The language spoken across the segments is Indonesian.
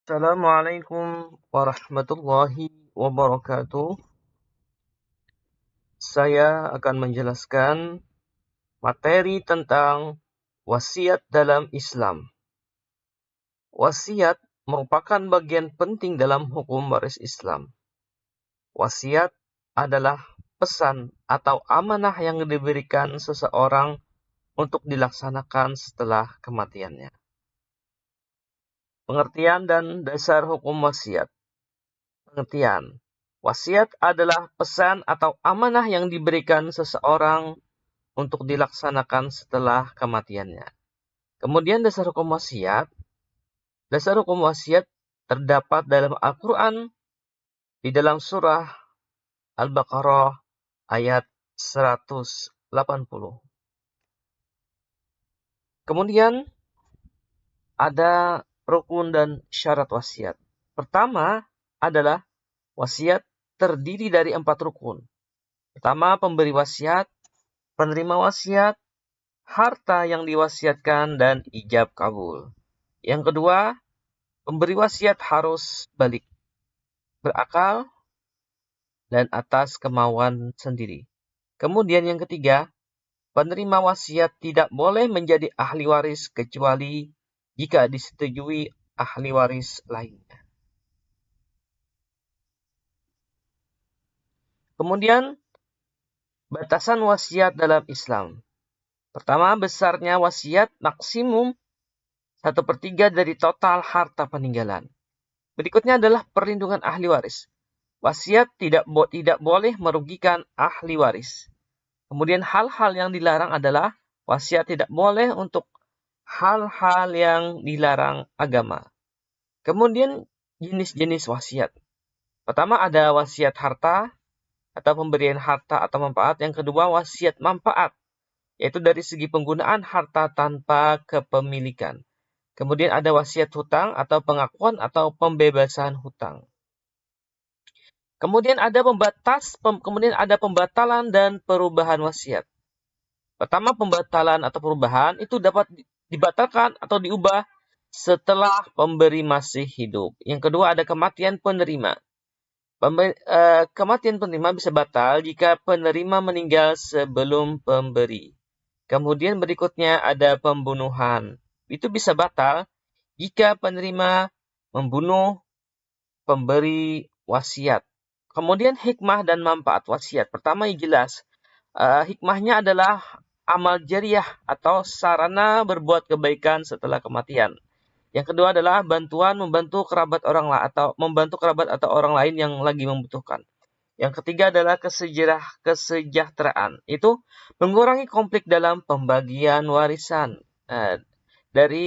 Assalamualaikum warahmatullahi wabarakatuh. Saya akan menjelaskan materi tentang wasiat dalam Islam. Wasiat merupakan bagian penting dalam hukum waris Islam. Wasiat adalah pesan atau amanah yang diberikan seseorang untuk dilaksanakan setelah kematiannya. Pengertian dan dasar hukum wasiat. Pengertian. Wasiat adalah pesan atau amanah yang diberikan seseorang untuk dilaksanakan setelah kematiannya. Kemudian dasar hukum wasiat. Dasar hukum wasiat terdapat dalam Al-Quran di dalam surah Al-Baqarah ayat 180. Kemudian ada rukun dan syarat wasiat. Pertama adalah wasiat terdiri dari 4 rukun. Pertama, pemberi wasiat, penerima wasiat, harta yang diwasiatkan, dan ijab kabul. Yang kedua, pemberi wasiat harus balik, berakal, dan atas kemauan sendiri. Kemudian yang ketiga, penerima wasiat tidak boleh menjadi ahli waris kecuali jika disetujui ahli waris lainnya. Kemudian, batasan wasiat dalam Islam. Pertama, besarnya wasiat maksimum 1/3 dari total harta peninggalan. Berikutnya adalah perlindungan ahli waris. Wasiat tidak boleh merugikan ahli waris. Kemudian hal-hal yang dilarang adalah wasiat tidak boleh untuk hal-hal yang dilarang agama. Kemudian jenis-jenis wasiat. Pertama ada wasiat harta atau pemberian harta atau manfaat. Yang kedua wasiat manfaat, yaitu dari segi penggunaan harta tanpa kepemilikan. Kemudian ada wasiat hutang atau pengakuan atau pembebasan hutang. Kemudian ada pembatalan dan perubahan wasiat. Pertama, pembatalan atau perubahan itu dapat dibatalkan atau diubah setelah pemberi masih hidup. Yang kedua ada kematian penerima. Kematian penerima bisa batal jika penerima meninggal sebelum pemberi. Kemudian berikutnya ada pembunuhan. Itu bisa batal jika penerima membunuh pemberi wasiat. Kemudian hikmah dan manfaat wasiat. Pertama yang jelas, hikmahnya adalah amal jariah atau sarana berbuat kebaikan setelah kematian. Yang kedua adalah membantu kerabat atau orang lain yang lagi membutuhkan. Yang ketiga adalah kesejahteraan. Itu mengurangi konflik dalam pembagian warisan. Dari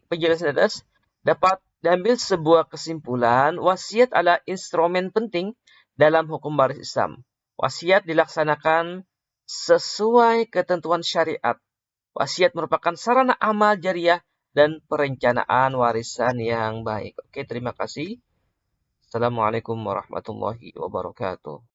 penjelasan atas dapat diambil sebuah kesimpulan, wasiat adalah instrumen penting dalam hukum waris Islam. Wasiat dilaksanakan sesuai ketentuan syariat. Wasiat merupakan sarana amal jariah dan perencanaan warisan yang baik. Oke, terima kasih. Assalamualaikum warahmatullahi wabarakatuh.